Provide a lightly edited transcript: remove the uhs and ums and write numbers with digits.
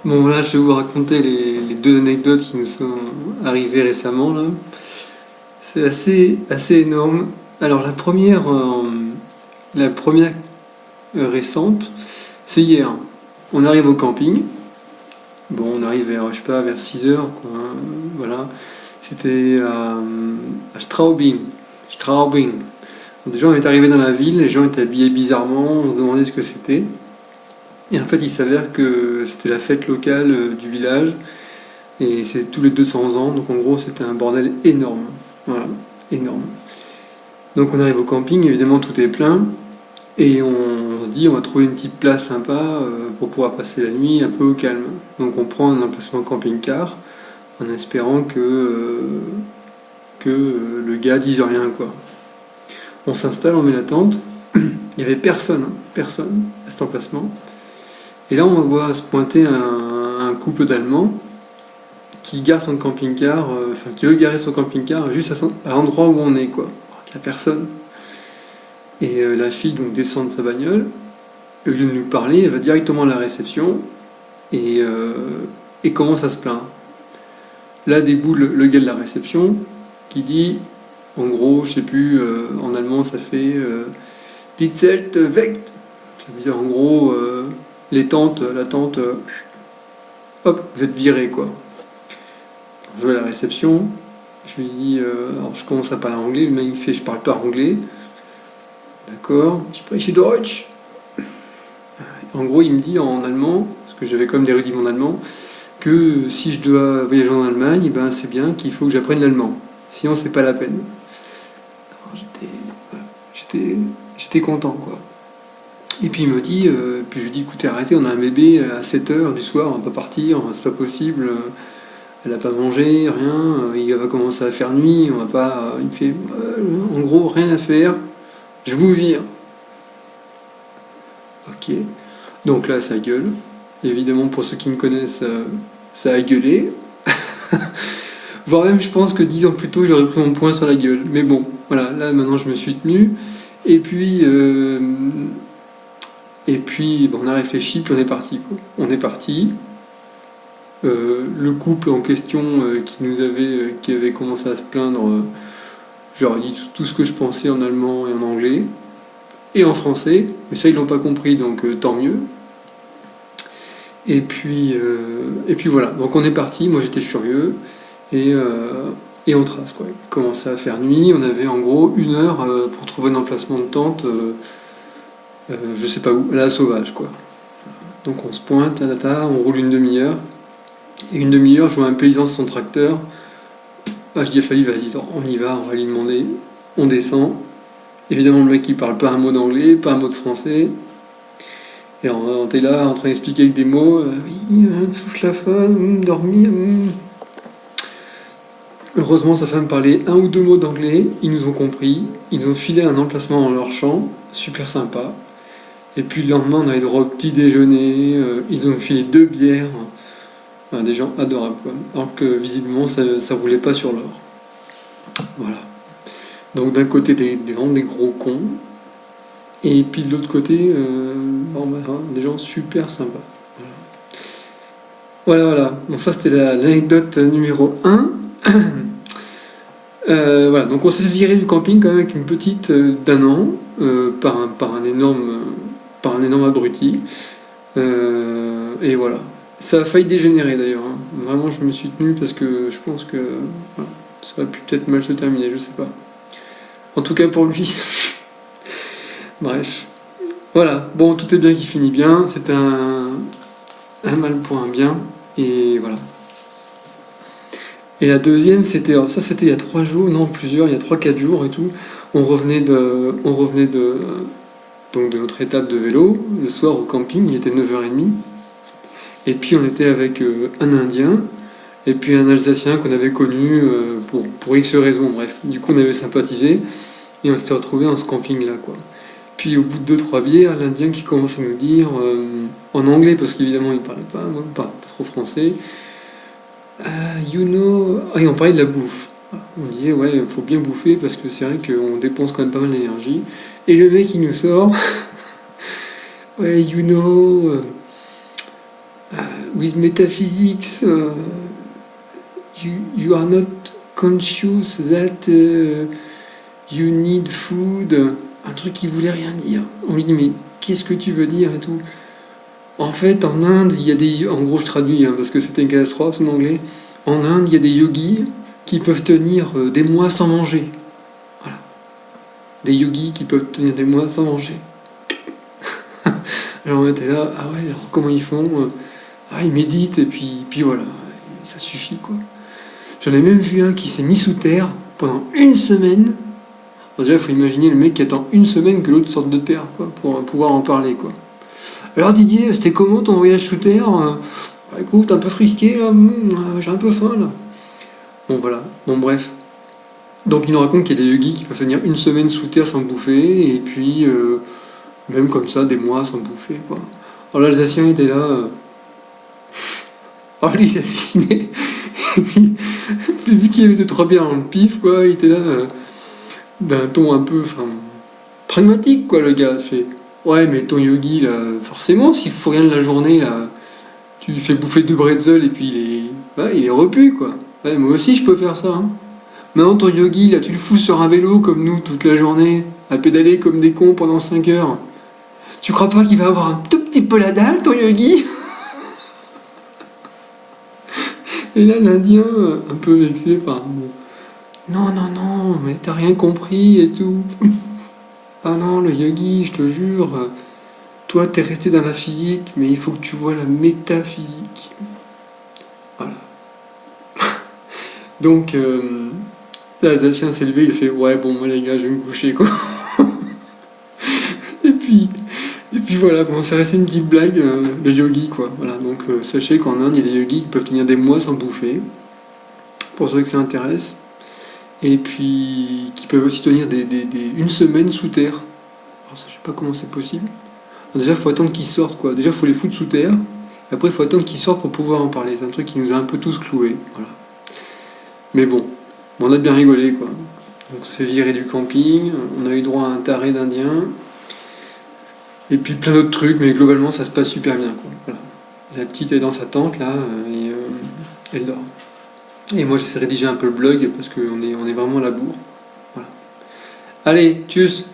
Bon voilà, je vais vous raconter les deux anecdotes qui nous sont arrivées récemment là. C'est assez énorme. Alors la première récente, c'est hier. On arrive au camping. Bon, on arrive vers, je sais pas, vers 6 heures quoi, hein, voilà. C'était à Straubing. Straubing. Donc, déjà, on est arrivé dans la ville, les gens étaient habillés bizarrement, on se demandait ce que c'était. Et en fait, il s'avère que c'était la fête locale du village. Et c'est tous les 200 ans, donc en gros c'était un bordel énorme. Voilà, énorme. Donc on arrive au camping, évidemment tout est plein, et on se dit on va trouver une petite place sympa pour pouvoir passer la nuit un peu au calme. Donc on prend un emplacement camping-car en espérant que le gars dise rien quoi. On s'installe, on met la tente, il n'y avait personne, hein, personne à cet emplacement. Et là on voit se pointer un couple d'Allemands qui gare son camping-car, enfin qui veut garer son camping-car juste à l'endroit où on est, quoi. Alors qu'il n'y a personne. Et la fille donc descend de sa bagnole, au lieu de nous parler, elle va directement à la réception et, euh, et commence à se plaindre. Là déboule le gars de la réception qui dit, en gros, je sais plus, en allemand ça fait Die Zelt weg. Ça veut dire en gros les tentes, la tente, hop, vous êtes viré quoi. Je vais à la réception, je lui dis, alors je commence à parler anglais, le mec il fait je parle pas anglais, d'accord, je spreche Deutsch. En gros il me dit en allemand, parce que j'avais quand même des rudiments d'allemand, que si je dois voyager en Allemagne, eh ben c'est bien qu'il faut que j'apprenne l'allemand, sinon c'est pas la peine. Alors, j'étais content quoi. Et puis il me dit, puis je lui dis écoutez arrêtez, on a un bébé à 7 h du soir, on va pas partir, c'est pas possible. Elle n'a pas mangé, rien, il va commencer à faire nuit, on va pas. Il me fait en gros rien à faire, je vous vire. Ok. Donc là ça gueule. Évidemment pour ceux qui me connaissent, ça a gueulé. Voire même je pense que 10 ans plus tôt il aurait pris mon poing sur la gueule. Mais bon, voilà, là maintenant je me suis tenu. Et puis bon, on a réfléchi, puis on est parti. Quoi. On est parti. Le couple en question qui avait commencé à se plaindre, je leur ai dit tout ce que je pensais en allemand et en anglais et en français, mais ça ils l'ont pas compris donc tant mieux. Et puis voilà, donc on est parti, moi j'étais furieux et, euh, et on trace quoi. Il commençait à faire nuit, on avait en gros 1 heure pour trouver un emplacement de tente, je sais pas où, à la sauvage quoi. Donc on se pointe, on roule une demi-heure. Et une demi-heure, je vois un paysan sur son tracteur. Ah, je dis à Fali, vas-y, on y va, on va lui demander. On descend. Évidemment, le mec, il parle pas un mot d'anglais, pas un mot de français. Et on est là, en train d'expliquer avec des mots. Oui, souche la femme, dormir. Heureusement, sa femme parlait un ou deux mots d'anglais. Ils nous ont compris. Ils nous ont filé un emplacement dans leur champ. Super sympa. Et puis le lendemain, on avait droit au petit déjeuner. Ils nous ont filé 2 bières. Enfin, des gens adorables, quoi. Alors que visiblement ça roulait pas sur l'or. Voilà. Donc d'un côté vraiment des gros cons, et puis de l'autre côté, des gens super sympas. Voilà, voilà. Donc ça c'était l'anecdote numéro 1. Voilà, donc on s'est viré du camping quand même avec une petite d'1 an, par un énorme abruti. Et voilà. Ça a failli dégénérer d'ailleurs, hein. Vraiment, je me suis tenu parce que je pense que voilà, ça aurait pu peut-être mal se terminer, je sais pas. En tout cas pour lui. Bref. Voilà. Bon, tout est bien qui finit bien. C'est un mal pour un bien. Et voilà. Et la deuxième, ça c'était il y a 3 jours, non plusieurs, il y a 3, 4 jours et tout. Donc de notre étape de vélo le soir au camping. Il était 9h30. Et puis on était avec un Indien et puis un Alsacien qu'on avait connu pour X raisons, bref. Du coup on avait sympathisé et on s'est retrouvé dans ce camping là quoi. Puis au bout de 2, 3 bières, l'Indien qui commence à nous dire, en anglais parce qu'évidemment il parlait pas trop français, you know... Ah, et on parlait de la bouffe. On disait ouais il faut bien bouffer parce que c'est vrai qu'on dépense quand même pas mal d'énergie. Et le mec il nous sort, ouais you know... with metaphysics, you are not conscious that you need food. Un truc qui voulait rien dire. On lui dit mais qu'est-ce que tu veux dire et tout. En fait, en Inde, il y a des... En gros, je traduis, hein, parce que c'était une catastrophe en anglais. En Inde, il y a des yogis qui peuvent tenir des mois sans manger. Voilà. Des yogis qui peuvent tenir des mois sans manger. Alors on était là, ah ouais, alors comment ils font? Ah, ils méditent, et puis voilà, ça suffit, quoi. J'en ai même vu un qui s'est mis sous terre pendant une semaine. Alors déjà, il faut imaginer le mec qui attend une semaine que l'autre sorte de terre, quoi, pour pouvoir en parler, quoi. Alors Didier, c'était comment ton voyage sous terre? Bah, écoute, un peu frisqué, là, j'ai un peu faim, là. Bon, voilà, bon, bref. Donc il nous raconte qu'il y a des yogis qui peuvent tenir une semaine sous terre sans bouffer, et puis même comme ça, des mois sans bouffer, quoi. Alors l'Alsacien était là, oh lui il a halluciné, et puis vu qu'il était trop bien dans le pif, quoi, il était là, d'un ton un peu, enfin, pragmatique, quoi, le gars, fait, ouais, mais ton yogi, là, forcément, s'il fout rien de la journée, là, tu lui fais bouffer 2 bretzels, et puis ouais, il est repu, quoi. Ouais, moi aussi je peux faire ça, hein. Maintenant, ton yogi, là, tu le fous sur un vélo comme nous toute la journée, à pédaler comme des cons pendant 5 heures. Tu crois pas qu'il va avoir un tout petit peu la dalle, ton yogi? Et là, l'Indien, un peu vexé par... Non, non, non, mais t'as rien compris et tout. Ah non, le yogi, je te jure, toi, t'es resté dans la physique, mais il faut que tu vois la métaphysique. Voilà. Donc, l'Alsacien s'est levé, il a fait, ouais, bon, moi, les gars, je vais me coucher, quoi. Et puis... Et puis voilà, bon, ça restait une petite blague, le yogi, quoi. Voilà, donc sachez qu'en Inde, il y a des yogis qui peuvent tenir des mois sans bouffer, pour ceux que ça intéresse, et puis qui peuvent aussi tenir une semaine sous terre. Alors ça, je sais pas comment c'est possible. Alors, déjà, il faut attendre qu'ils sortent, quoi. Déjà, il faut les foutre sous terre, et après, il faut attendre qu'ils sortent pour pouvoir en parler. C'est un truc qui nous a un peu tous cloués, voilà. Mais bon, on a bien rigolé, quoi. Donc, on s'est viré du camping, on a eu droit à un taré d'Indien. Et puis plein d'autres trucs, mais globalement ça se passe super bien, quoi. Voilà. La petite est dans sa tente là, et elle dort. Et moi j'essaie de rédiger un peu le blog parce qu'on est vraiment à la bourre. Voilà. Allez, tchuss!